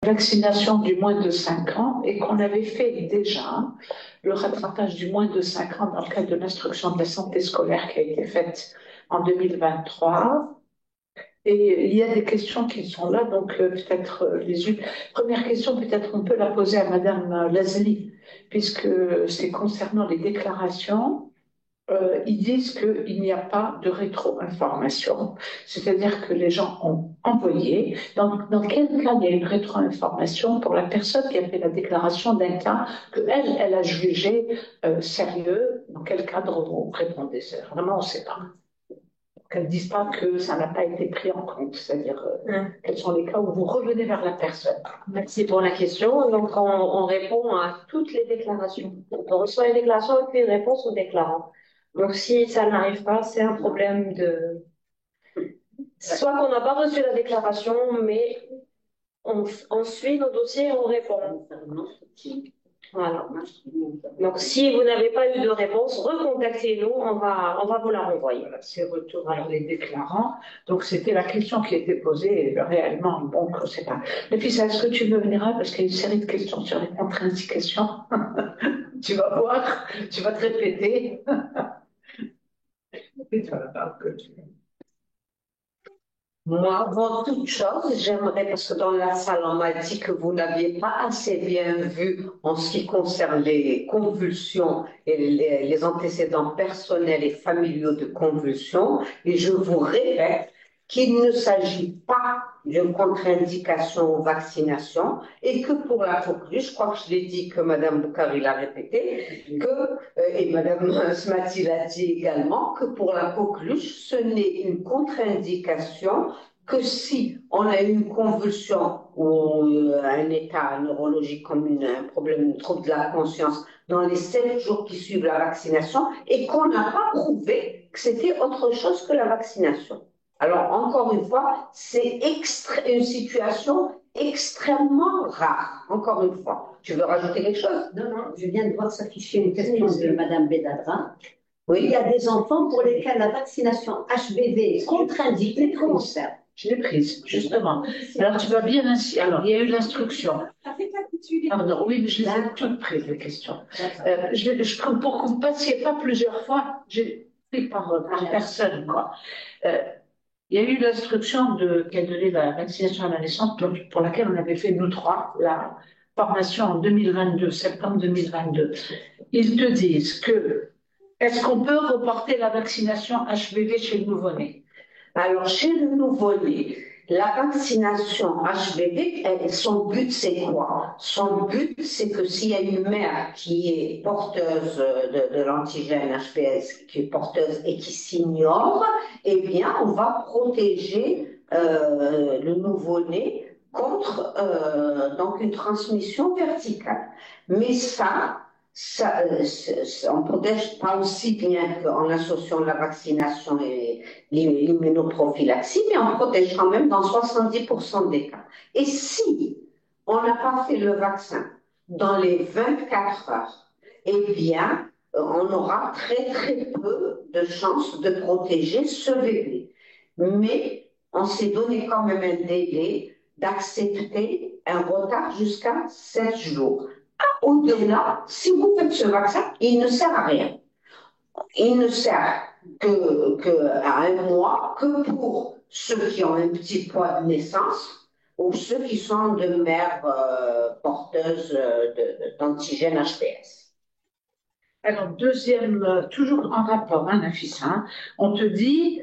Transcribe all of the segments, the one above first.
vaccination du moins de 5 ans et qu'on avait fait déjà le rattrapage du moins de 5 ans dans le cadre de l'instruction de la santé scolaire qui a été faite en 2023. Et il y a des questions qui sont là, donc peut-être les unes. Première question, peut-être on peut la poser à Madame Lazali, puisque c'est concernant les déclarations. Ils disent qu'il n'y a pas de rétro-information, c'est-à-dire que les gens ont envoyé. Dans quel cas il y a une rétro-information pour la personne qui a fait la déclaration d'un cas que elle a jugé sérieux? Dans quel cadre vous répondez? Vraiment, on ne sait pas. Qu'elles ne disent pas que ça n'a pas été pris en compte, c'est-à-dire quels sont les cas où vous revenez vers la personne. Merci pour la question. Donc, on répond à toutes les déclarations. Donc, on reçoit une déclaration et puis une réponse au déclarant. Donc, si ça n'arrive pas, c'est un problème de... Soit qu'on n'a pas reçu la déclaration, mais on suit nos dossiers et on répond. Voilà. Donc, si vous n'avez pas eu de réponse, recontactez-nous, on va vous la renvoyer. Voilà, c'est retour alors les déclarants. Donc, c'était la question qui était posée réellement. Bon, c'est pas. Et puis, est-ce que tu veux venir là? Parce qu'il y a une série de questions sur les contre-indications. Tu vas voir, tu vas te répéter. Et voilà, que tu... Moi, avant toute chose, j'aimerais, parce que dans la salle, on m'a dit que vous n'aviez pas assez bien vu en ce qui concerne les convulsions et les antécédents personnels et familiaux de convulsions. Et je vous répète qu'il ne s'agit pas d'une contre-indication aux vaccinations et que pour la coqueluche, je crois que je l'ai dit, que Mme Boukari l'a répété, et Mme Smati l'a dit également, que pour la coqueluche, ce n'est une contre-indication que si on a eu une convulsion ou un état neurologique comme un problème, un trouble de la conscience dans les 7 jours qui suivent la vaccination et qu'on n'a pas prouvé que c'était autre chose que la vaccination. Alors, encore une fois, c'est une situation extrêmement rare. Encore une fois. Tu veux rajouter quelque chose? Non, non, je viens de voir s'afficher une question de Mme Bedadra. Oui. Il y a des enfants pour lesquels la vaccination HPV est contre-indiquée. Comment faire? Je l'ai prise, justement. Alors, tu vas bien ainsi. Alors, il y a eu l'instruction. Pardon, oui, mais je les ai toutes prises, les questions. Pour que vous ne passiez pas plusieurs fois, j'ai pris par personne, quoi. Il y a eu l'instruction qui a donné la vaccination à la naissance, pour laquelle on avait fait, nous trois, la formation en 2022, septembre 2022. Ils te disent que, est-ce qu'on peut reporter la vaccination HPV chez le nouveau-né? Alors, chez le nouveau-né, la vaccination HPV, son but, c'est quoi? Son but, c'est que s'il y a une mère qui est porteuse de l'antigène HPS, qui est porteuse et qui s'ignore, eh bien, on va protéger le nouveau-né contre donc une transmission verticale. Mais on ne protège pas aussi bien qu'en associant la vaccination et l'immunoprophylaxie, mais on protège quand même dans 70% des cas. Et si on n'a pas fait le vaccin dans les 24 heures, eh bien, on aura très très peu de chances de protéger ce bébé. Mais on s'est donné quand même un délai d'accepter un retard jusqu'à 7 jours. Au-delà, si vous faites ce vaccin, il ne sert à rien. Il ne sert qu'à un mois, que pour ceux qui ont un petit poids de naissance ou ceux qui sont de mères porteuses d'antigène HPS. Alors, deuxième, toujours en rapport, hein, Nafissa, on te dit,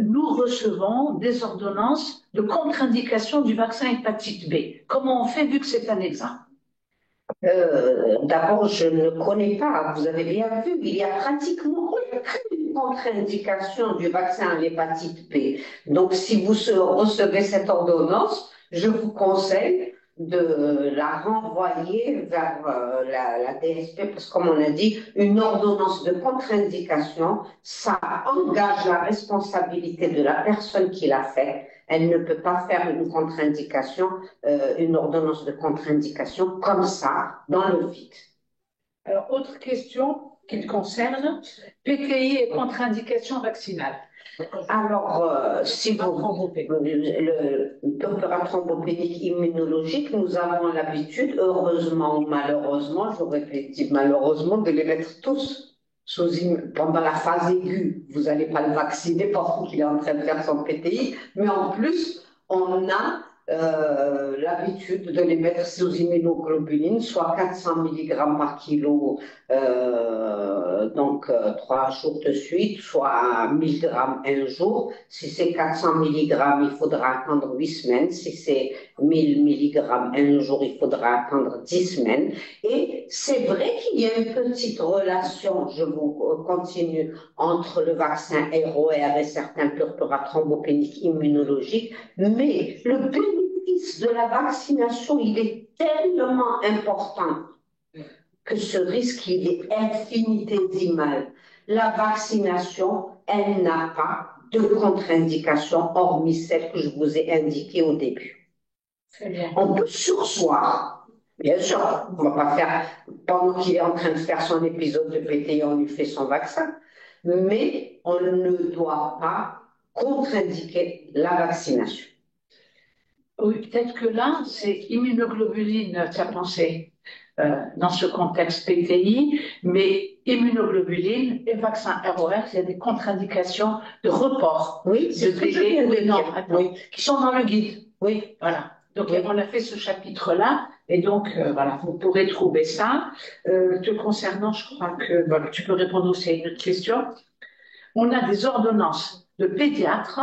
nous recevons des ordonnances de contre-indication du vaccin hépatite B. Comment on fait vu que c'est un examen? D'abord, je ne connais pas, vous avez bien vu, il y a pratiquement aucune contre-indication du vaccin à l'hépatite B. Donc, si vous recevez cette ordonnance, je vous conseille de la renvoyer vers la DSP, parce que comme on a dit, une ordonnance de contre-indication, ça engage la responsabilité de la personne qui l'a fait. Elle ne peut pas faire une contre-indication, une ordonnance de contre-indication comme ça, dans le vide. Alors, autre question qui te concerne, PTI et contre-indication vaccinale. Alors, si vous, le purpura thrombopénique immunologique, nous avons l'habitude, heureusement ou malheureusement, j'aurais dit malheureusement, de les mettre tous pendant la phase aiguë. Vous n'allez pas le vacciner parce qu'il est en train de faire son PTI, mais en plus, on a l'habitude de les mettre sous immunoglobuline, soit 400 mg par kilo, donc 3 jours de suite, soit 1000 grammes un jour. Si c'est 400 mg, il faudra attendre 8 semaines. Si c'est 1000 mg un jour, il faudra attendre 10 semaines. Et c'est vrai qu'il y a une petite relation, je vous continue, entre le vaccin ROR et certains purpura thrombopéniques immunologiques, mais le bénéfice de la vaccination, il est tellement important que ce risque, il est infinitésimal. La vaccination, elle n'a pas de contre-indication, hormis celle que je vous ai indiquée au début. On peut sursoir, bien sûr, on ne va pas faire, pendant qu'il est en train de faire son épisode de PTI, on lui fait son vaccin, mais on ne doit pas contre-indiquer la vaccination. Oui, peut-être que là, c'est immunoglobuline, tu as pensé, dans ce contexte PTI, mais immunoglobuline et vaccin ROR, il y a des contre-indications de report, oui, de délai, oui, qui sont dans le guide. Oui, voilà. Donc, on a fait ce chapitre-là, et donc, voilà, vous pourrez trouver ça. Te concernant, je crois que voilà, tu peux répondre aussi à une autre question. On a des ordonnances de pédiatres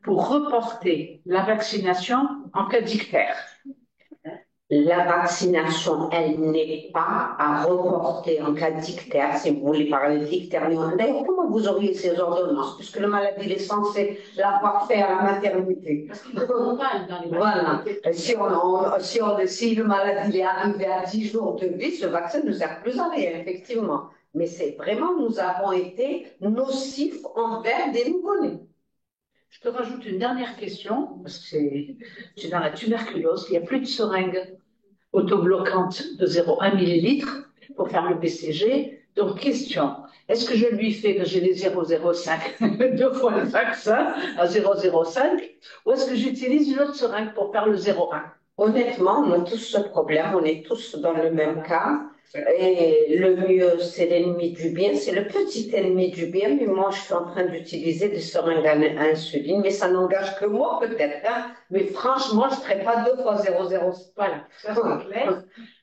pour reporter la vaccination en cas d'ictère. La vaccination, elle n'est pas à reporter en cas d'ictère, si vous voulez parler d'ictère. D'ailleurs, comment vous auriez ces ordonnances, puisque le maladie est censé l'avoir fait à la maternité? Voilà. Si le maladie est arrivé à 10 jours de vie, ce vaccin ne sert plus à rien, effectivement. Mais c'est vraiment, nous avons été nocifs envers des nouveau-nés. Je te rajoute une dernière question, parce que c'est dans la tuberculose, il n'y a plus de seringues autobloquantes de 0,1 ml pour faire le BCG. Donc, question, est-ce que je lui fais, que j'ai les 0,05, 2 fois le vaccin à 0,05, ou est-ce que j'utilise une autre seringue pour faire le 0,1? Honnêtement, on a tous ce problème, on est tous dans le même cas. Et le mieux, c'est l'ennemi du bien, c'est le petit ennemi du bien. Mais moi, je suis en train d'utiliser des seringues à insuline, mais ça n'engage que moi peut-être. Hein. Mais franchement, je ne ferai pas 2 fois 0,0. Voilà, ça c'est clair.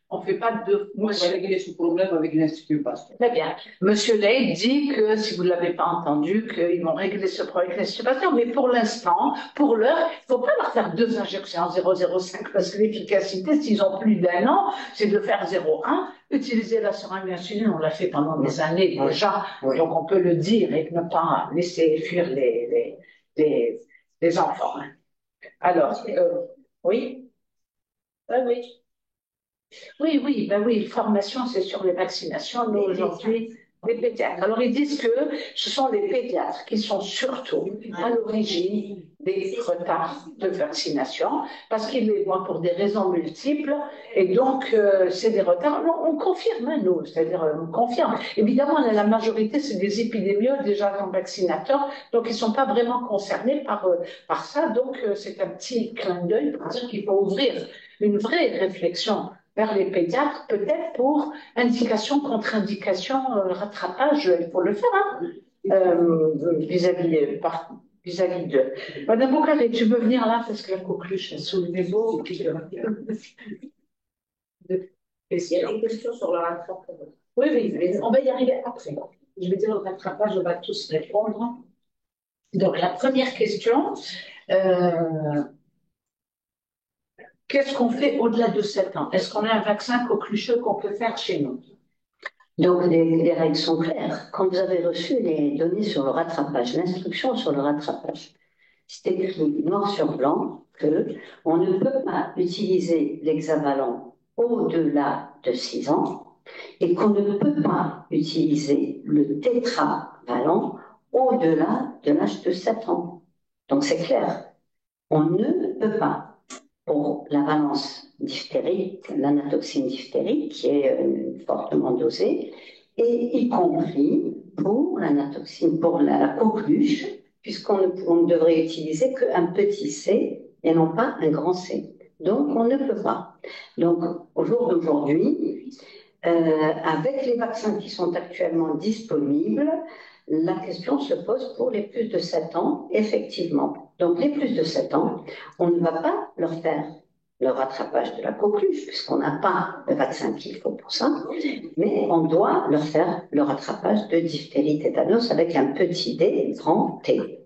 On ne fait pas de... Moi, j'ai réglé ce problème avec l'Institut Pasteur. Très bien. Monsieur Ley dit que, si vous ne l'avez pas entendu, qu'ils vont régler ce problème avec l'Institut Pasteur, mais pour l'instant, pour l'heure, il ne faut pas leur faire 2 injections en 0,05 parce que l'efficacité, s'ils ont plus d'1 an, c'est de faire 0,1. Utiliser la seringue d'insuline, on l'a fait pendant des années déjà, donc on peut le dire et ne pas laisser fuir les enfants. Alors, oui? Oui. Oui, ben oui, formation, c'est sur les vaccinations. Nous, aujourd'hui, les pédiatres. Alors, ils disent que ce sont les pédiatres qui sont surtout à l'origine des retards de vaccination, parce qu'ils les voient pour des raisons multiples, et donc, c'est des retards. Non, on confirme, hein, nous, c'est-à-dire, on confirme. Évidemment, la majorité, c'est des épidémiologues, des agents vaccinateurs, donc ils ne sont pas vraiment concernés par ça. Donc, c'est un petit clin d'œil pour dire qu'il faut ouvrir une vraie réflexion vers les pédiatres, peut-être pour indication, contre-indication, rattrapage, il faut le faire, hein, vis-à-vis de... Madame Boucaré, tu veux venir là, parce que la coqueluche est sous le niveau. Il y a des questions sur le rattrapage. Oui, on va y arriver après. Je vais dire le rattrapage, on va tous répondre. Donc, la première question... qu'est-ce qu'on fait au-delà de 7 ans? Est-ce qu'on a un vaccin coquelucheux qu'on peut faire chez nous? Donc, les règles sont claires. Quand vous avez reçu les données sur le rattrapage, l'instruction sur le rattrapage, c'est écrit noir sur blanc qu'on ne peut pas utiliser l'hexavalent au-delà de 6 ans et qu'on ne peut pas utiliser le tétravalent au-delà de l'âge de 7 ans. Donc, c'est clair. On ne peut pas. Pour la valence diphtérique, l'anatoxine diphtérique, qui est fortement dosée, et y compris pour l'anatoxine, pour la coqueluche, on ne devrait utiliser qu'un petit C et non pas un grand C. Donc, on ne peut pas. Donc, au jour d'aujourd'hui, avec les vaccins qui sont actuellement disponibles, la question se pose pour les plus de 7 ans, effectivement. Donc, les plus de 7 ans, on ne va pas leur faire le rattrapage de la coqueluche, puisqu'on n'a pas le vaccin qu'il faut pour ça, mais on doit leur faire le rattrapage de diphtérie tétanos avec un petit D, grand T.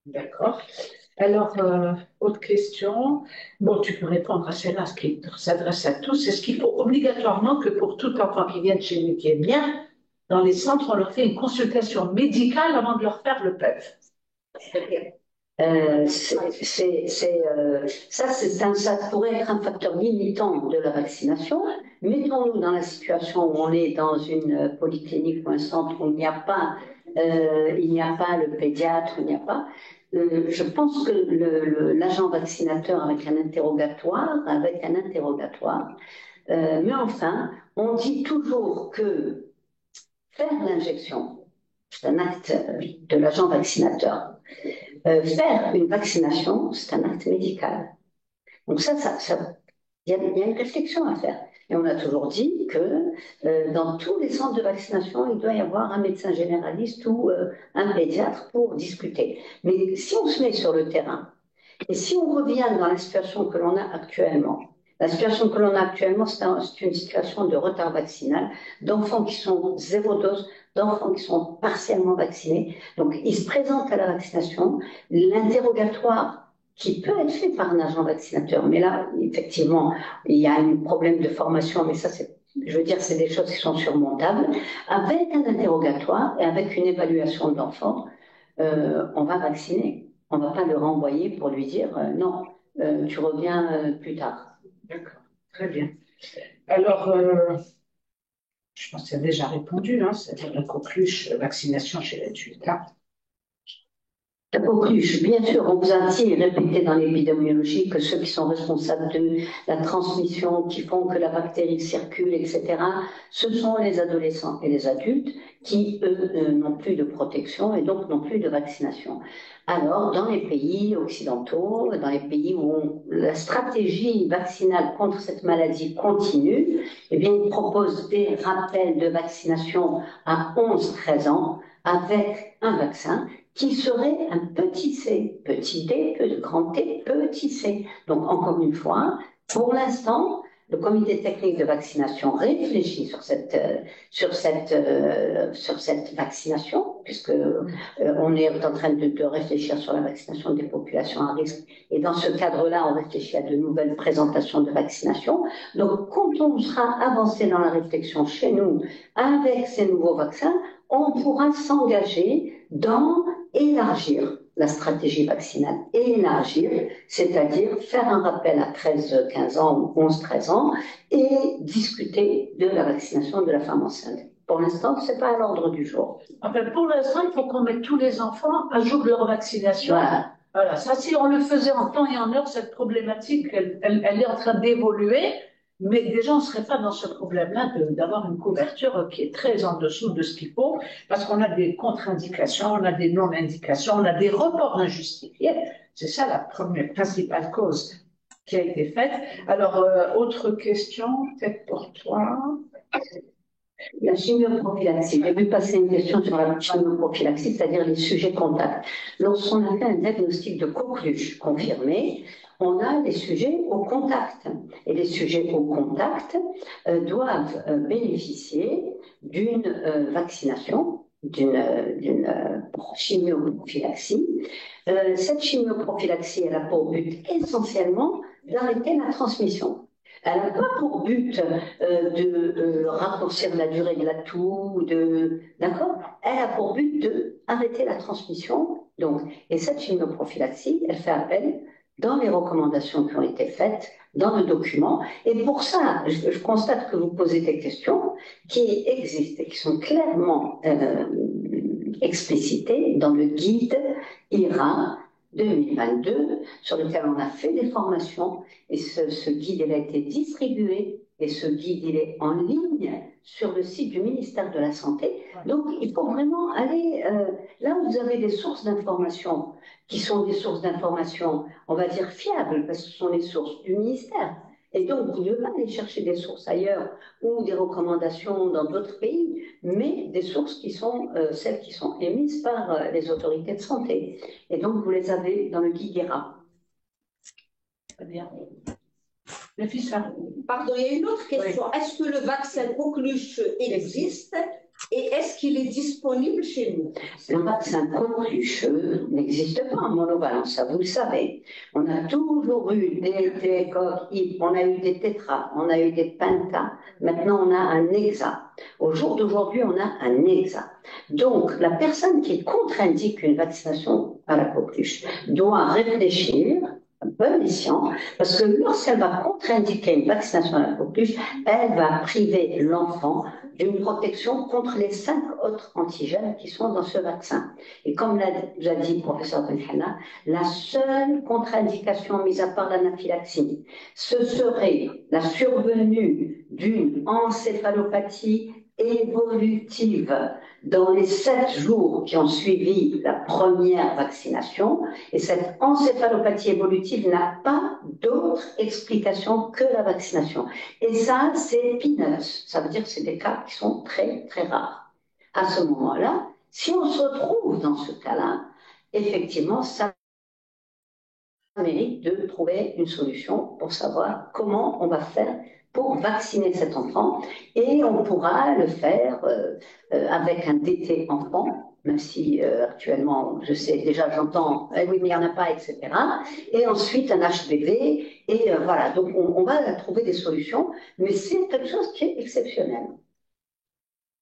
D'accord. Alors, autre question. Bon, tu peux répondre à celle-là, ce qui s'adresse à tous. Est-ce qu'il faut obligatoirement que pour tout enfant qui vient chez nous, qui est bien, dans les centres, on leur fait une consultation médicale avant de leur faire le PEV? Ça pourrait être un facteur limitant de la vaccination. Mettons-nous dans la situation où on est dans une polyclinique ou un centre où il n'y a pas le pédiatre, il n'y a pas. Je pense que l'agent vaccinateur avec un interrogatoire, mais enfin, on dit toujours que faire l'injection, c'est un acte de l'agent vaccinateur. Faire une vaccination, c'est un acte médical. Donc il y a une réflexion à faire. Et on a toujours dit que dans tous les centres de vaccination, il doit y avoir un médecin généraliste ou un pédiatre pour discuter. Mais si on se met sur le terrain, et si on revient dans la situation que l'on a actuellement, la situation que l'on a actuellement, c'est une situation de retard vaccinal, d'enfants qui sont 0 dose, d'enfants qui sont partiellement vaccinés. Donc, ils se présentent à la vaccination. L'interrogatoire qui peut être fait par un agent vaccinateur, mais là, effectivement, il y a un problème de formation, mais ça, je veux dire, c'est des choses qui sont surmontables. Avec un interrogatoire et avec une évaluation de l'enfant, on va vacciner. On ne va pas le renvoyer pour lui dire non, tu reviens plus tard. D'accord, très bien. Alors, je pense que tu as déjà répondu, hein, c'est-à-dire la coqueluche, vaccination chez l'adulte. La coqueluche, bien sûr, on vous a dit et répété dans l'épidémiologie que ceux qui sont responsables de la transmission, qui font que la bactérie circule, etc., ce sont les adolescents et les adultes qui, eux, n'ont plus de protection et donc n'ont plus de vaccination. Alors, dans les pays occidentaux, dans les pays où la stratégie vaccinale contre cette maladie continue, eh bien, ils proposent des rappels de vaccination à 11-13 ans avec un vaccin qui serait un petit c, petit d, grand T, petit c. Donc, encore une fois, pour l'instant, le comité technique de vaccination réfléchit sur cette vaccination, puisque on est en train de réfléchir sur la vaccination des populations à risque. Et dans ce cadre-là, on réfléchit à de nouvelles présentations de vaccination. Donc, quand on sera avancé dans la réflexion chez nous avec ces nouveaux vaccins, on pourra s'engager dans élargir la stratégie vaccinale, c'est-à-dire faire un rappel à 13-15 ans ou 11-13 ans et discuter de la vaccination de la femme enceinte. Pour l'instant, ce n'est pas à l'ordre du jour. Enfin, pour l'instant, il faut qu'on mette tous les enfants à jour de leur vaccination. Voilà. Ça, si on le faisait en temps et en heure, cette problématique, elle est en train d'évoluer. Mais déjà, on ne serait pas dans ce problème-là d'avoir une couverture qui est très en dessous de ce qu'il faut, parce qu'on a des contre-indications, on a des non-indications, on a des reports injustifiés. C'est ça la principale cause qui a été faite. Alors, autre question, peut-être pour toi. La chimioprophylaxie. J'ai vu passer une question sur la chimioprophylaxie, c'est-à-dire les sujets contacts. Lorsqu'on a fait un diagnostic de coqueluche confirmé, on a les sujets au contact. Et les sujets au contact doivent bénéficier d'une vaccination, d'une chimioprophylaxie. Cette chimioprophylaxie, elle a pour but essentiellement d'arrêter la transmission. Elle n'a pas pour but de raccourcir la durée de la toux, d'accord ? Elle a pour but d'arrêter la transmission. Donc, et cette chimioprophylaxie, elle fait appel dans les recommandations qui ont été faites, dans le document. Et pour ça, je constate que vous posez des questions qui existent et qui sont clairement explicitées dans le guide IRA 2022, sur lequel on a fait des formations, et ce guide il a été distribué Et ce guide, il est en ligne sur le site du ministère de la Santé. Donc, il faut vraiment aller là où vous avez des sources d'information, qui sont des sources d'information, on va dire fiables, parce que ce sont les sources du ministère. Et donc, vous ne devez pas aller chercher des sources ailleurs ou des recommandations dans d'autres pays, mais des sources qui sont celles qui sont émises par les autorités de santé. Et donc, vous les avez dans le Guiguera. Très bien. Nafissa. Pardon, il y a une autre question. Oui. Est-ce que le vaccin coqueluche existe et est-ce qu'il est disponible chez nous? Le vaccin coquelucheux n'existe pas en monovalence, ça vous le savez. On a toujours eu des coquilles, on a eu des tétras, on a eu des pentas, maintenant on a un hexa. Au jour d'aujourd'hui, on a un hexa. Donc, la personne qui contre-indique une vaccination à la coqueluche doit réfléchir à bon escient, parce que lorsqu'elle va contre-indiquer une vaccination à la coqueluche, elle va priver l'enfant d'une protection contre les 5 autres antigènes qui sont dans ce vaccin. Et comme l'a dit le professeur Benhana, la seule contre-indication, mise à part l'anaphylaxie, ce serait la survenue d'une encéphalopathie évolutive dans les 7 jours qui ont suivi la première vaccination. Et cette encéphalopathie évolutive n'a pas d'autre explication que la vaccination. Et ça, c'est peanuts. Ça veut dire que c'est des cas qui sont très, très rares. À ce moment-là, si on se retrouve dans ce cas-là, effectivement, ça mérite de trouver une solution pour savoir comment on va faire pour vacciner cet enfant, et on pourra le faire avec un DT enfant, même si actuellement, je sais, déjà j'entends, eh oui, mais il n'y en a pas, etc. Et ensuite un HPV, et voilà, donc on va trouver des solutions, mais c'est quelque chose qui est exceptionnel.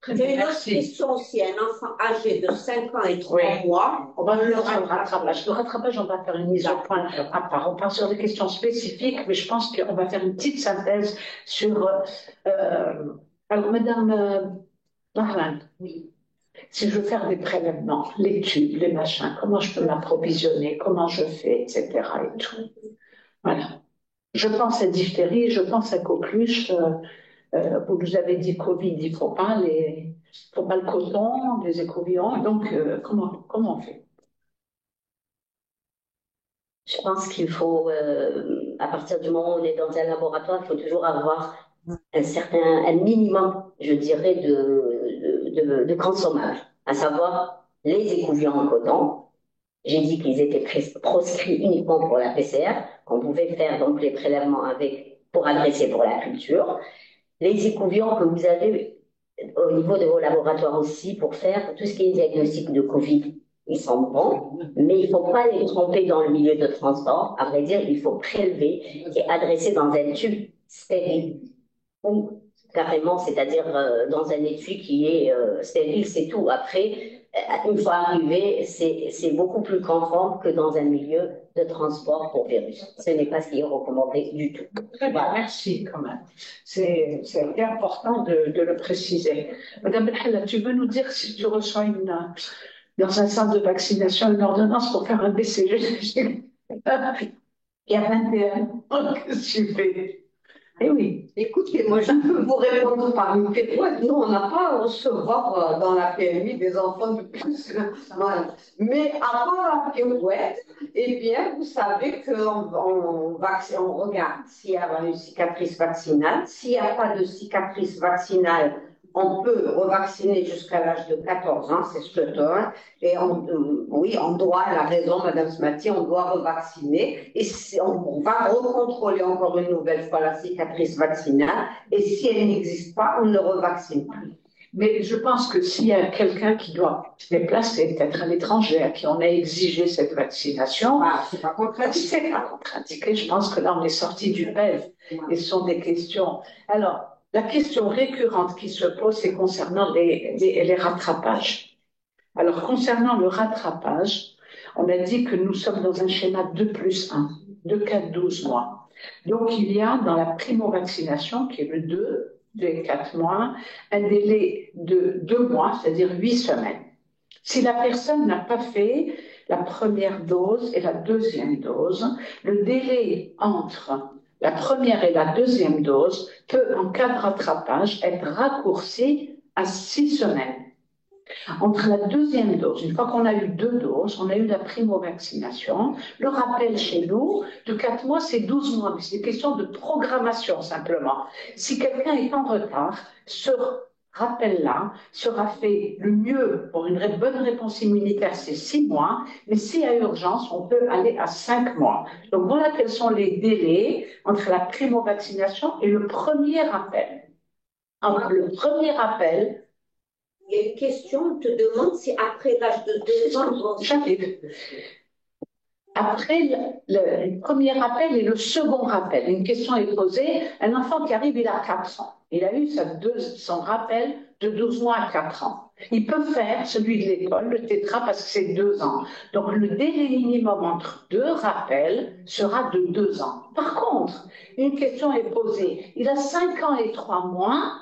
Il y a une autre question, si un enfant âgé de 5 ans et 3 mois, on va faire le rattrapage. Le rattrapage, on va faire une mise au point à part. On part sur des questions spécifiques, mais je pense qu'on va faire une petite synthèse sur... alors, Madame Marlène, oui. Si je veux faire des prélèvements, les tubes, les machins, comment je peux m'approvisionner, comment je fais, etc. et tout. Voilà. Je pense à diphtérie, je pense à coqueluche. Vous nous avez dit Covid, il ne faut pas le coton, les écouvillons. Donc, comment on fait? Je pense qu'il faut, à partir du moment où on est dans un laboratoire, il faut toujours avoir un minimum, je dirais, de consommables, à savoir les écouvillons en coton. J'ai dit qu'ils étaient proscrits uniquement pour la PCR, qu'on pouvait faire donc les prélèvements pour adresser pour la culture. Les écouvillons que vous avez au niveau de vos laboratoires aussi pour faire tout ce qui est diagnostic de Covid, ils sont bons, mais il ne faut pas les tromper dans le milieu de transport. À vrai dire, il faut prélever et adresser dans un tube stérile. Ou carrément, c'est-à-dire dans un étui qui est stérile, c'est tout. Après, une fois arrivé, c'est beaucoup plus conforme que dans un milieu de transport pour virus. Ce n'est pas ce qui est recommandé du tout. Très bien, merci quand même. C'est important de le préciser. Madame Benhalla, tu veux nous dire si tu reçois dans un centre de vaccination une ordonnance pour faire un BCG? Il y a 21 ans que tu fais. Eh oui. Écoutez, moi je peux vous répondre par une pirouette. Nous, on n'a pas à recevoir dans la PMI des enfants de plus. Voilà. Mais à part la pirouette, eh bien, vous savez qu'on regarde s'il y a une cicatrice vaccinale. S'il n'y a pas de cicatrice vaccinale, on peut revacciner jusqu'à l'âge de 14 ans, c'est ce que et oui, on doit, elle a raison, Madame Smati, on doit revacciner et on va recontrôler encore une nouvelle fois la cicatrice vaccinale et si elle n'existe pas, on ne revaccine plus. Mais je pense que s'il y a quelqu'un qui doit se déplacer, peut-être à l'étranger, à qui on a exigé cette vaccination, c'est pas contre-indiqué. C'est pas contre-indiqué. Je pense que là, on est sorti du PEV et ce sont des questions. Alors, la question récurrente qui se pose, c'est concernant les rattrapages. Alors, concernant le rattrapage, on a dit que nous sommes dans un schéma 2+1, 2, 4, 12 mois. Donc, il y a dans la primo-vaccination, qui est le 2 et 4 mois, un délai de 2 mois, c'est-à-dire 8 semaines. Si la personne n'a pas fait la première dose et la deuxième dose, le délai entre la première et la deuxième dose peut, en cas de rattrapage, être raccourcie à 6 semaines. Entre la deuxième dose, une fois qu'on a eu 2 doses, on a eu la primo-vaccination, le rappel chez nous de 4 mois, c'est 12 mois, mais c'est une question de programmation simplement. Si quelqu'un est en retard, ce rappel-là sera fait le mieux pour une bonne réponse immunitaire, c'est 6 mois, mais s'il y a urgence, on peut aller à 5 mois. Donc voilà quels sont les délais entre la primo-vaccination et le premier rappel. Entre le premier rappel, Il y a une question, on te demande si après l'âge de 2 ans, j'arrive. Après le premier rappel et le second rappel, une question est posée, un enfant qui arrive, il a 4 ans. Il a eu son rappel de 12 mois à 4 ans. Il peut faire celui de l'école, le tétra, parce que c'est 2 ans. Donc le délai minimum entre 2 rappels sera de 2 ans. Par contre, une question est posée, il a 5 ans et 3 mois,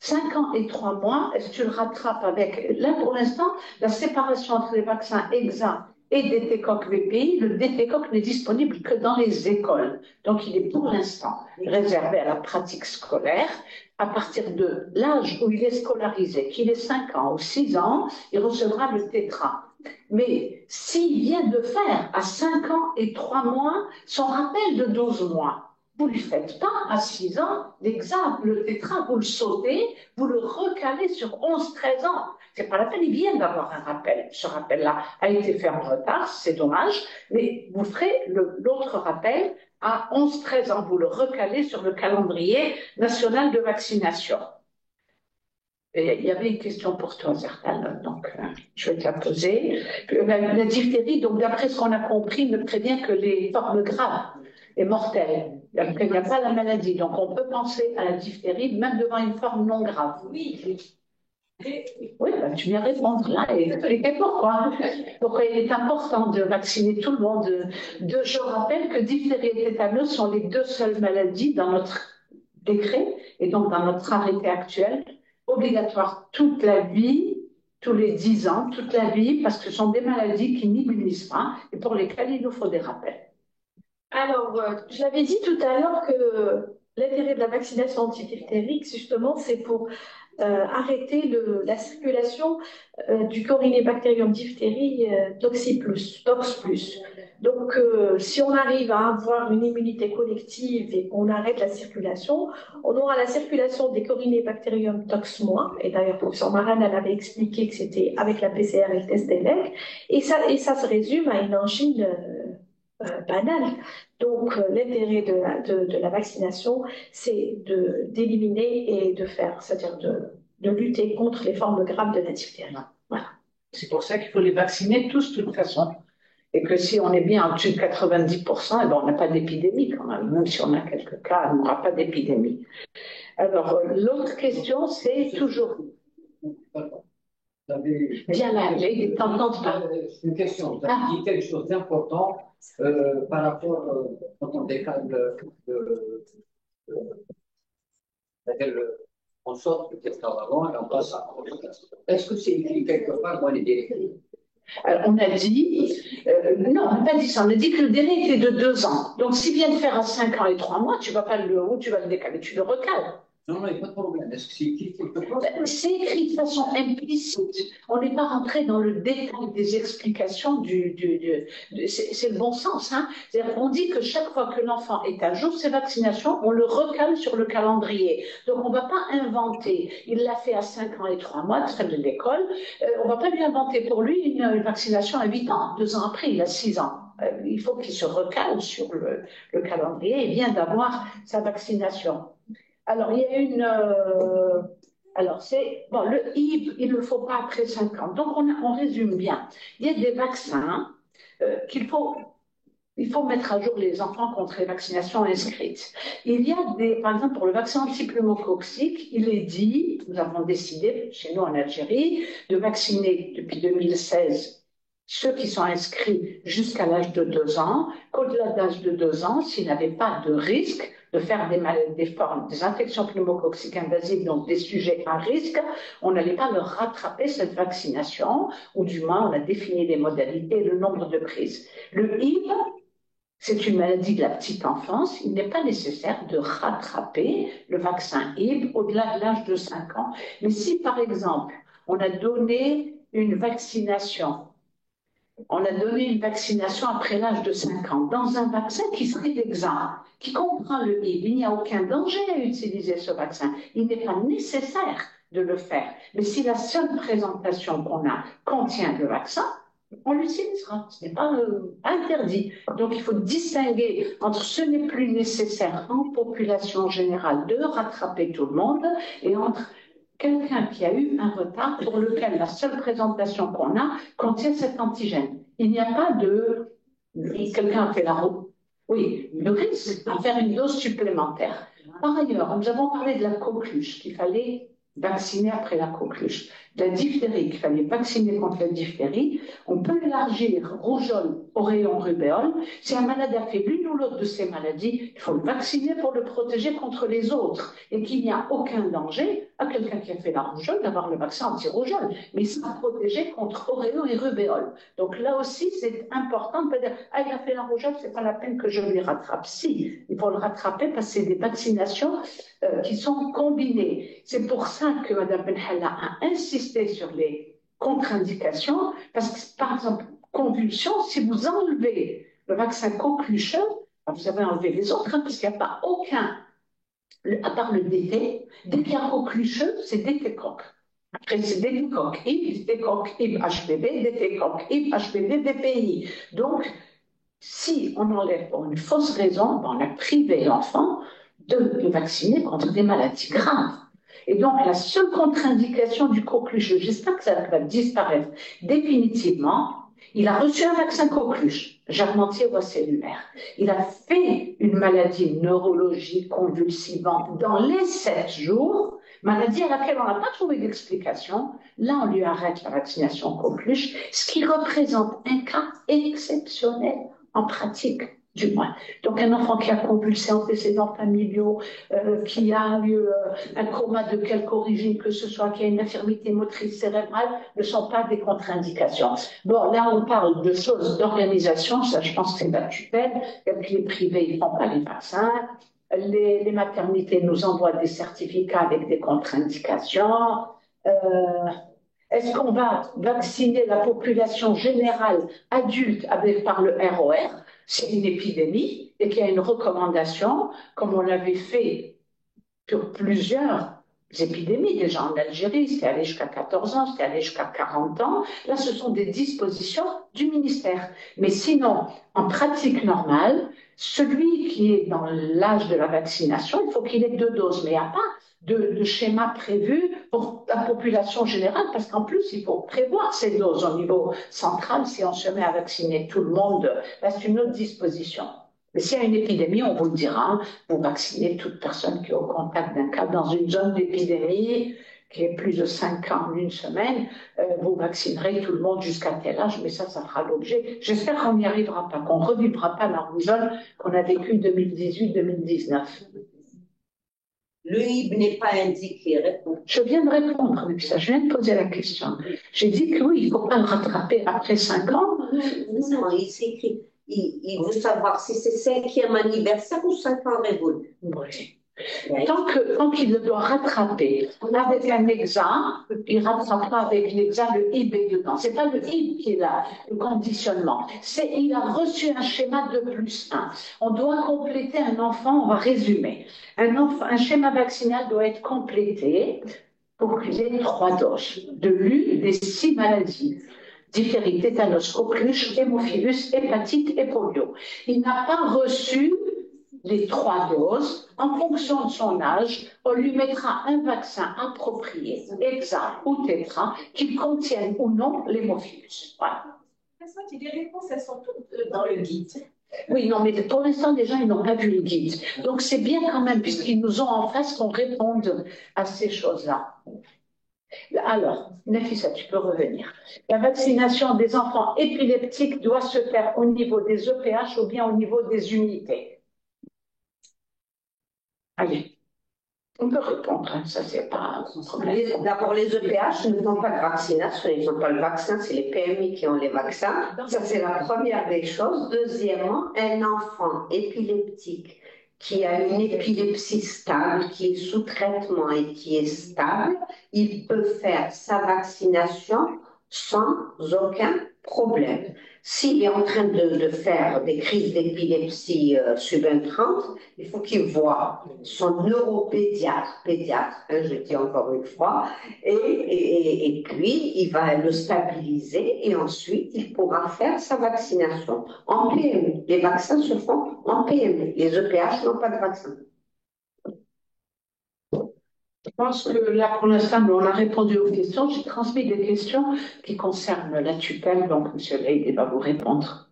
5 ans et 3 mois, est-ce que tu le rattrapes avec... Là, pour l'instant, la séparation entre les vaccins EXA et DT-Coq VPI, le DT-Coq n'est disponible que dans les écoles. Donc, il est pour l'instant réservé à la pratique scolaire. À partir de l'âge où il est scolarisé, qu'il ait 5 ans ou 6 ans, il recevra le tétra. Mais s'il vient de faire à 5 ans et 3 mois son rappel de 12 mois, vous ne lui faites pas à 6 ans l'examen, le tétra, vous le sautez, vous le recalez sur 11-13 ans. C'est pas la peine, il vient d'avoir un rappel. Ce rappel-là a été fait en retard, c'est dommage, mais vous ferez l'autre rappel à 11-13 ans. Vous le recalez sur le calendrier national de vaccination. Et il y avait une question pour toi, Zertal, donc je vais te la poser. La diphtérie, donc d'après ce qu'on a compris, ne prévient que les formes graves et mortelles. Il n'y a pas la maladie, donc on peut penser à la diphtérie même devant une forme non grave. Oui, ben, tu viens répondre là et expliquer pourquoi. Pourquoi il est important de vacciner tout le monde. Je rappelle que diphtérie et tétanos sont les 2 seules maladies dans notre décret et donc dans notre arrêté actuel, obligatoires toute la vie, tous les 10 ans, toute la vie, parce que ce sont des maladies qui n'immunisent pas et pour lesquelles il nous faut des rappels. Alors, je l'avais dit tout à l'heure que l'intérêt de la vaccination antidiphtérique, justement, c'est pour arrêter la circulation du Corynebacterium diphtérie tox+. Donc, si on arrive à avoir une immunité collective et qu'on arrête la circulation, on aura la circulation des Corynebacterium tox-, et d'ailleurs, professeur Maran, elle avait expliqué que c'était avec la PCR et le test d'ELEC, et ça se résume à une angine banale. Donc, l'intérêt de la vaccination, c'est d'éliminer et de faire, c'est-à-dire de lutter contre les formes graves de la diphtérie. Voilà. C'est pour ça qu'il faut les vacciner tous, de toute façon. Et que si on est bien au-dessus de 90%, eh ben, on n'a pas d'épidémie quand même. Même si on a quelques cas, on n'aura pas d'épidémie. Alors, l'autre question, c'est toujours... Viens là, il est tentant de parler. C'est une question. Vous avez dit quelque chose d'important par rapport quand on décale on sort du test avant et on passe à est-ce que c'est écrit quelque part dans les directives? Alors, on a dit, non, on n'a pas dit ça, on a dit que le délai était de 2 ans. Donc, s'il vient de faire à 5 ans et 3 mois, tu ne vas pas tu vas le décaler, tu le recales. Non, il n'y a pas de problème. Est-ce que c'est écrit quelque part? C'est écrit de façon implicite. On n'est pas rentré dans le détail des explications c'est le bon sens. Hein. C'est-à-dire qu'on dit que chaque fois que l'enfant est à jour, ses vaccinations, on le recale sur le calendrier. Donc, on ne va pas inventer. Il l'a fait à 5 ans et 3 mois, très de l'école. On ne va pas lui inventer pour lui une vaccination à 8 ans. 2 ans après, il a 6 ans. Il faut qu'il se recale sur le calendrier et vient d'avoir sa vaccination. Alors, il y a alors, le HIB, il ne le faut pas après 5 ans. Donc, on résume bien. Il y a des vaccins il faut mettre à jour les enfants contre les vaccinations inscrites. Il y a par exemple, pour le vaccin antipneumococcique, il est dit, nous avons décidé, chez nous en Algérie, de vacciner depuis 2016 ceux qui sont inscrits jusqu'à l'âge de 2 ans, qu'au-delà de l'âge de 2 ans, s'ils n'avaient pas de risque de faire des infections pneumococciques invasives, donc des sujets à risque, on n'allait pas leur rattraper cette vaccination, ou du moins on a défini les modalités et le nombre de prises. Le HIB, c'est une maladie de la petite enfance, il n'est pas nécessaire de rattraper le vaccin Hib au-delà de l'âge de 5 ans. Mais si, par exemple, on a donné une vaccination après l'âge de 5 ans dans un vaccin qui serait d'exemple, qui comprend le Hib, il n'y a aucun danger à utiliser ce vaccin. Il n'est pas nécessaire de le faire. Mais si la seule présentation qu'on a contient le vaccin, on l'utilisera, ce n'est pas interdit. Donc il faut distinguer entre ce n'est plus nécessaire en population générale de rattraper tout le monde et entre quelqu'un qui a eu un retard pour lequel la seule présentation qu'on a contient cet antigène. Il n'y a pas de... Quelqu'un a fait la roue. Oui, le risque à faire une dose supplémentaire. Par ailleurs, nous avons parlé de la coqueluche, qu'il fallait vacciner après la coqueluche. De la diphtérie, qu'il fallait vacciner contre la diphtérie. On peut élargir rougeole, auréole, rubéole. Si un malade a fait l'une ou l'autre de ces maladies, il faut le vacciner pour le protéger contre les autres et qu'il n'y a aucun danger à quelqu'un qui a fait la rougeole d'avoir le vaccin anti-rougeole. Mais il sera protégé contre auréole et rubéole. Donc là aussi, c'est important de ne pas dire « Ah, il a fait la rougeole, c'est pas la peine que je lui rattrape. » Si, il faut le rattraper parce que c'est des vaccinations qui sont combinées. C'est pour ça que Mme Benhalla a insisté sur les contre-indications, parce que, par exemple, convulsion, si vous enlevez le vaccin coquelucheux, vous avez enlevé les autres, parce qu'il n'y a pas aucun, à part le DT, dès qu'il y a coquelucheux, c'est DT-coq. Après, c'est DT-coq IP, DT-coq IP HPV, DT-coq IP HPV, DPI. Donc, si on enlève pour une fausse raison, on a privé l'enfant de vacciner contre des maladies graves. Et donc, la seule contre-indication du coqueluche, j'espère que ça va disparaître définitivement, il a reçu un vaccin coqueluche, germe-anti-cellulaire. Il a fait une maladie neurologique convulsivante dans les 7 jours, maladie à laquelle on n'a pas trouvé d'explication. Là, on lui arrête la vaccination coqueluche, ce qui représente un cas exceptionnel en pratique, du moins. Donc, un enfant qui a convulsé antécédents familiaux, qui a eu un coma de quelque origine que ce soit, qui a une infirmité motrice cérébrale, ne sont pas des contre-indications. Bon, là, on parle de choses d'organisation, ça, je pense que c'est la tutelle. Les privés, ils ne font pas les vaccins. Les maternités nous envoient des certificats avec des contre-indications. Est-ce qu'on va vacciner la population générale adulte par le ROR? C'est une épidémie et qu'il y a une recommandation, comme on l'avait fait sur plusieurs épidémies, déjà en Algérie, c'était allé jusqu'à 14 ans, c'était allé jusqu'à 40 ans. Là, ce sont des dispositions du ministère. Mais sinon, en pratique normale, celui qui est dans l'âge de la vaccination, il faut qu'il ait 2 doses, mais il n'y a pas de schéma prévu pour la population générale, parce qu'en plus, il faut prévoir ces doses au niveau central. Si on se met à vacciner tout le monde, c'est une autre disposition. Mais s'il y a une épidémie, on vous le dira, vous vaccinez toute personne qui est au contact d'un cas dans une zone d'épidémie qui est plus de 5 ans en une semaine, vous vaccinerez tout le monde jusqu'à tel âge, mais ça fera l'objet. J'espère qu'on n'y arrivera pas, qu'on ne revivra pas la rougeole qu'on a vécue 2018-2019. Le HIB n'est pas indiqué. Réponds. Je viens de répondre, mais ça, je viens de poser la question. J'ai dit que oui, il ne faut pas le rattraper après 5 ans. Non, il s'écrit. Il veut savoir si c'est 5e anniversaire ou 5 ans révolus. Oui. Tant qu'il le doit rattraper avec un examen, il rattrapera avec l'examen le HIB dedans. Ce n'est pas le HIB qui est là, le conditionnement. Il a reçu un schéma de +1. On doit compléter un enfant, on va résumer. Un schéma vaccinal doit être complété pour qu'il ait 3 doses de l'une des 6 maladies. Diphtérie, tétanos, coqueluche, hémophilus, hépatite et polio. Il n'a pas reçu les 3 doses. En fonction de son âge, on lui mettra un vaccin approprié, hexa ou tétra, qui contienne ou non l'hémophilus. Voilà. Les réponses, elles sont toutes dans le guide. Oui, non, mais pour l'instant, les gens, ils n'ont pas vu le guide. Donc, c'est bien quand même, puisqu'ils nous ont en face, qu'on réponde à ces choses-là. Alors, Nafissa, tu peux revenir. La vaccination des enfants épileptiques doit se faire au niveau des EPH ou bien au niveau des unités. Allez. On peut répondre, hein, ça c'est pas un problème. D'abord, les EPH ne font pas de vaccination, ils n'ont pas le vaccin, c'est les PMI qui ont les vaccins. Ça, c'est la première des choses. Deuxièmement, un enfant épileptique qui a une épilepsie stable, qui est sous traitement et qui est stable, il peut faire sa vaccination sans aucun problème. S'il est en train de faire des crises d'épilepsie subentrantes, il faut qu'il voie son neuropédiatre, hein, je dis encore une fois, et puis il va le stabiliser et ensuite il pourra faire sa vaccination en PME. Les vaccins se font en PME. Les EPH n'ont pas de vaccin. Je pense que là, pour l'instant, on a répondu aux questions. J'ai transmis des questions qui concernent la tutelle, donc M. Leïd va vous répondre.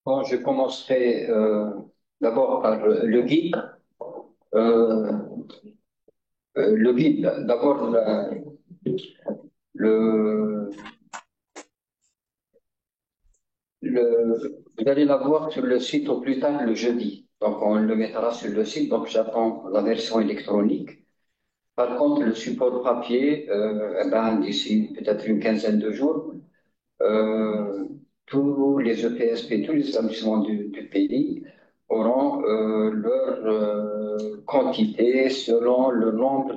Bon, je commencerai d'abord par le guide. Le guide, d'abord, vous allez l'avoir sur le site au plus tard le jeudi. Donc, on le mettra sur le site. Donc, j'attends la version électronique. Par contre, le support papier, d'ici peut-être une quinzaine de jours, tous les EPSP, tous les établissements du pays auront leur quantité selon le nombre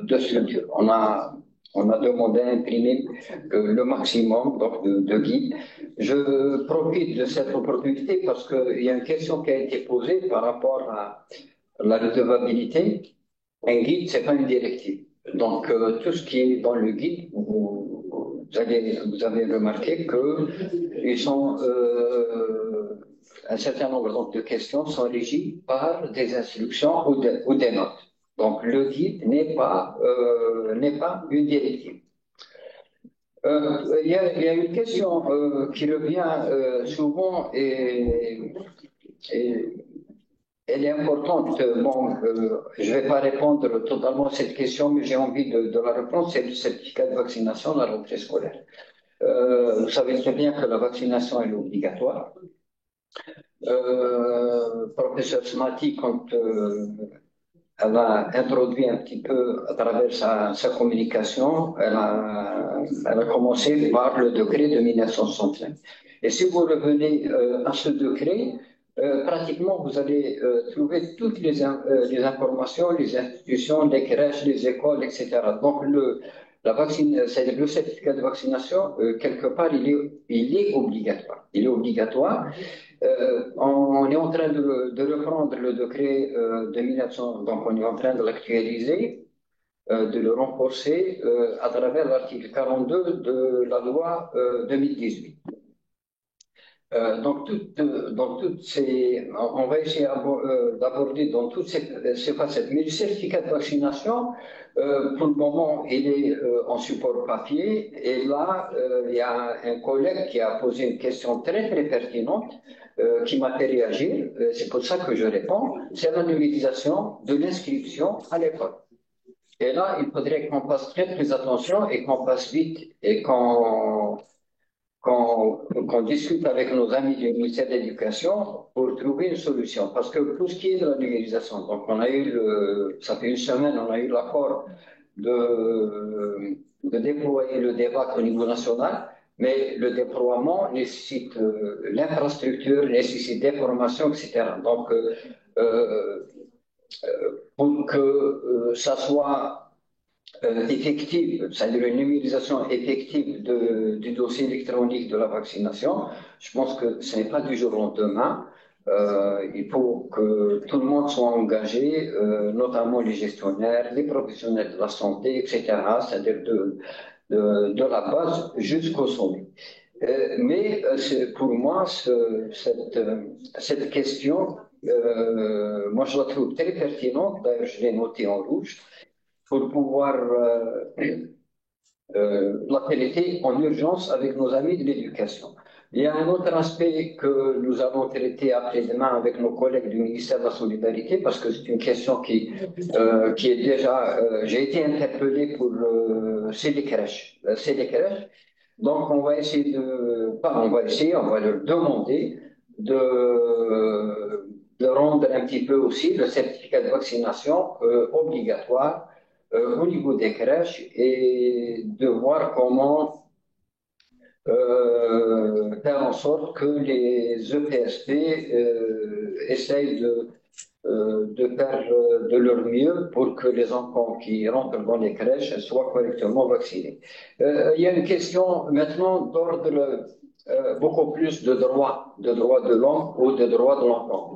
de structures. On a demandé à imprimer le maximum donc de guides. Je profite de cette opportunité parce qu'il y a une question qui a été posée par rapport à la redevabilité. Un guide, c'est pas une directive. Donc, tout ce qui est dans le guide, vous avez remarqué que ils sont, un certain nombre donc, de questions sont régies par des instructions ou des notes. Donc, le guide n'est pas une directive. Il y a une question qui revient souvent et elle est importante. Bon, je ne vais pas répondre totalement à cette question, mais j'ai envie de la répondre. C'est le certificat de vaccination à la rentrée scolaire. Vous savez très bien que la vaccination est obligatoire. Professeur Smati, quand elle a introduit un petit peu à travers sa communication, elle a commencé par le décret de 1965. Et si vous revenez à ce décret, pratiquement vous allez trouver toutes les informations, les institutions, les crèches, les écoles, etc. Donc c'est-à-dire le certificat de vaccination, quelque part, il est obligatoire. Il est obligatoire. On est en train de reprendre le décret de 1900, donc on est en train de l'actualiser, de le renforcer à travers l'article 42 de la loi 2018. Donc, on va essayer d'aborder dans toutes ces facettes. Mais le certificat de vaccination, pour le moment, il est en support papier. Et là, il y a un collègue qui a posé une question très, très pertinente qui m'a fait réagir. C'est pour ça que je réponds. C'est la numérisation de l'inscription à l'école. Et là, il faudrait qu'on fasse très, très attention et qu'on passe vite et qu'on discute avec nos amis du ministère de l'Éducation pour trouver une solution. Parce que pour ce qui est de la numérisation, donc on a eu ça fait une semaine, on a eu l'accord de déployer le débat au niveau national, mais le déploiement nécessite l'infrastructure, nécessite des formations, etc. Donc, pour que ça soit effective, c'est-à-dire une numérisation effective du dossier électronique de la vaccination, je pense que ce n'est pas du jour au lendemain. Il faut que tout le monde soit engagé, notamment les gestionnaires, les professionnels de la santé, etc., c'est-à-dire de la base jusqu'au sommet. Mais pour moi, cette question, moi je la trouve très pertinente, d'ailleurs je l'ai notée en rouge, pour pouvoir la traiter en urgence avec nos amis de l'éducation. Il y a un autre aspect que nous allons traiter après-demain avec nos collègues du ministère de la Solidarité, parce que c'est une question qui est déjà... j'ai été interpellé pour... c'est les crèches. Donc on va essayer on va leur demander de rendre un petit peu aussi le certificat de vaccination obligatoire au niveau des crèches et de voir comment faire en sorte que les EPSP essayent de faire de leur mieux pour que les enfants qui rentrent dans les crèches soient correctement vaccinés. Il y a une question maintenant d'ordre beaucoup plus de droits de l'homme ou de droits de l'enfant.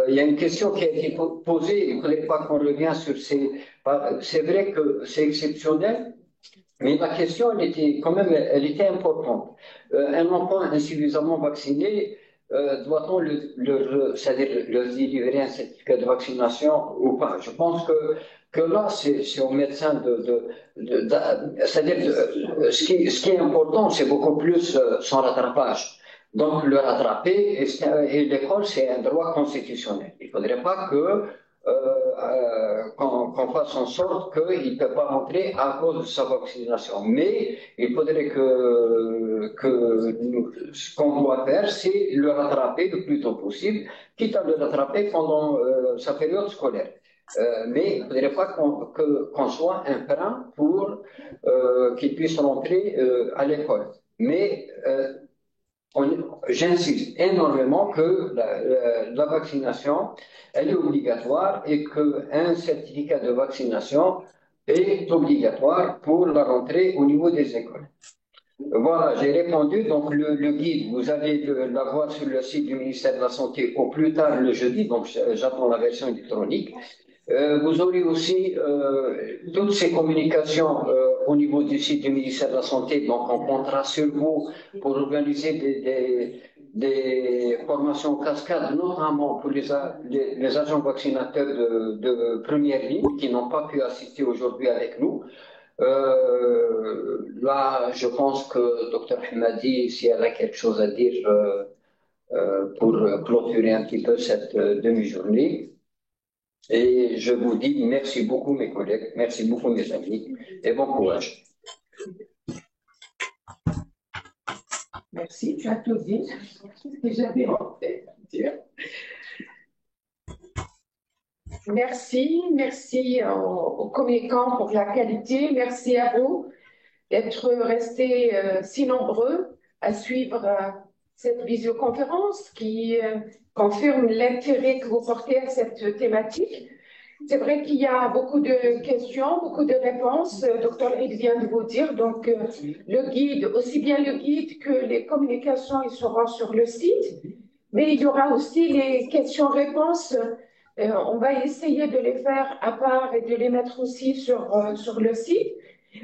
Il y a une question qui a été posée, il ne faudrait pas qu'on revienne sur ces... C'est vrai que c'est exceptionnel, mais la question, elle était quand même, elle était importante. Un enfant insuffisamment vacciné, doit-on c'est-à-dire leur délivrer un certificat de vaccination ou pas? Je pense que là, c'est au médecin c'est-à-dire ce qui est important, c'est beaucoup plus son rattrapage. Donc, le rattraper, et l'école, c'est un droit constitutionnel. Il ne faudrait pas qu'on fasse en sorte qu'il ne peut pas rentrer à cause de sa vaccination. Mais il faudrait ce qu'on doit faire, c'est le rattraper le plus tôt possible, quitte à le rattraper pendant sa période scolaire. Mais il ne faudrait pas qu'on soit un frein pour qu'il puisse rentrer à l'école. Mais j'insiste énormément que la vaccination, elle est obligatoire et qu'un certificat de vaccination est obligatoire pour la rentrée au niveau des écoles. Voilà, j'ai répondu. Donc, le guide, vous allez l'avoir sur le site du ministère de la Santé au plus tard le jeudi, donc j'attends la version électronique. Vous aurez aussi toutes ces communications au niveau du site du ministère de la Santé, donc on comptera sur vous pour organiser des formations cascades, notamment pour les agents vaccinateurs de première ligne qui n'ont pas pu assister aujourd'hui avec nous. Là, je pense que Dr Hamadi, si elle a quelque chose à dire pour clôturer un petit peu cette demi-journée. Et je vous dis merci beaucoup mes collègues, merci beaucoup mes amis et bon courage. Merci, tu as tout dit. Qu'est-ce que j'avais en tête à dire? Merci aux communicants pour la qualité. Merci à vous d'être restés si nombreux à suivre cette visioconférence qui confirme l'intérêt que vous portez à cette thématique. C'est vrai qu'il y a beaucoup de questions, beaucoup de réponses. Dr Reid vient de vous dire. Donc, le guide, aussi bien le guide que les communications, ils seront sur le site. Mais il y aura aussi les questions-réponses. On va essayer de les faire à part et de les mettre aussi sur le site.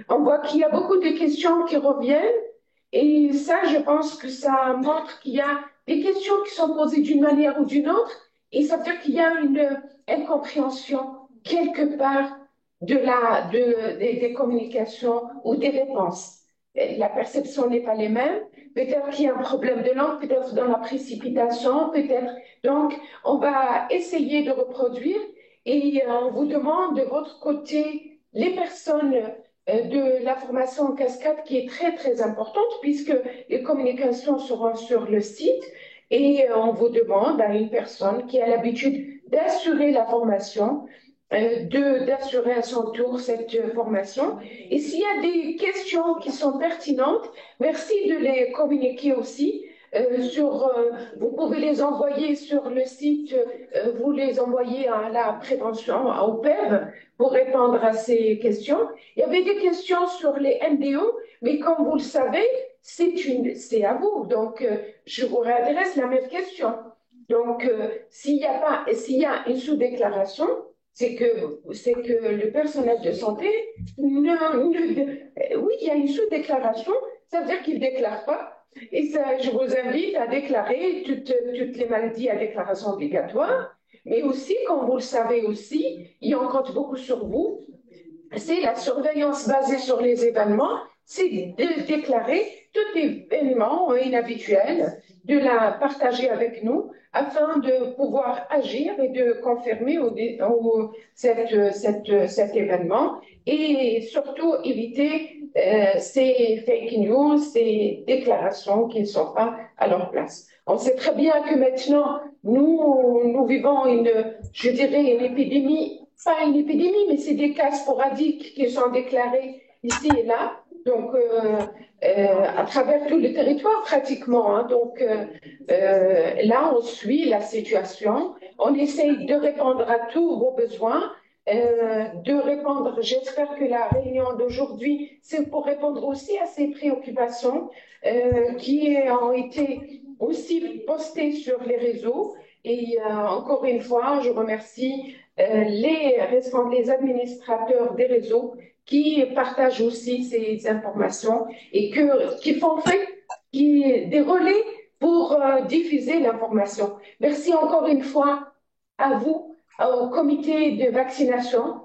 On voit qu'il y a beaucoup de questions qui reviennent. Et ça, je pense que ça montre qu'il y a des questions qui sont posées d'une manière ou d'une autre. Et ça veut dire qu'il y a une incompréhension quelque part des communications ou des réponses. La perception n'est pas les mêmes. Peut-être qu'il y a un problème de langue, peut-être dans la précipitation, peut-être. Donc, on va essayer de reproduire et on vous demande de votre côté les personnes de la formation en cascade qui est très, très importante puisque les communications seront sur le site et on vous demande à une personne qui a l'habitude d'assurer la formation, d'assurer à son tour cette formation. Et s'il y a des questions qui sont pertinentes, merci de les communiquer aussi. Vous pouvez les envoyer sur le site, vous les envoyez à la prévention, au PEV, pour répondre à ces questions. Il y avait des questions sur les MDO, mais comme vous le savez, c'est à vous. Donc, je vous réadresse la même question. Donc, s'il y a une sous-déclaration, c'est que le personnel de santé, oui, il y a une sous-déclaration, ça veut dire qu'il ne déclare pas. Et ça, je vous invite à déclarer toutes les maladies à déclaration obligatoire, mais aussi, comme vous le savez aussi, et on compte beaucoup sur vous, c'est la surveillance basée sur les événements, c'est de déclarer tout événement inhabituel, de la partager avec nous afin de pouvoir agir et de confirmer cet événement et surtout éviter ces fake news, ces déclarations qui ne sont pas à leur place. On sait très bien que maintenant, nous vivons je dirais, une épidémie, pas une épidémie, mais c'est des cas sporadiques qui sont déclarés ici et là. Donc, à travers tout le territoire pratiquement. Hein. Donc, là, on suit la situation, on essaye de répondre à tous vos besoins, de répondre. J'espère que la réunion d'aujourd'hui, c'est pour répondre aussi à ces préoccupations qui ont été aussi postées sur les réseaux. Et encore une fois, je remercie les administrateurs des réseaux qui partagent aussi ces informations et qui font des relais pour diffuser l'information. Merci encore une fois à vous, au comité de vaccination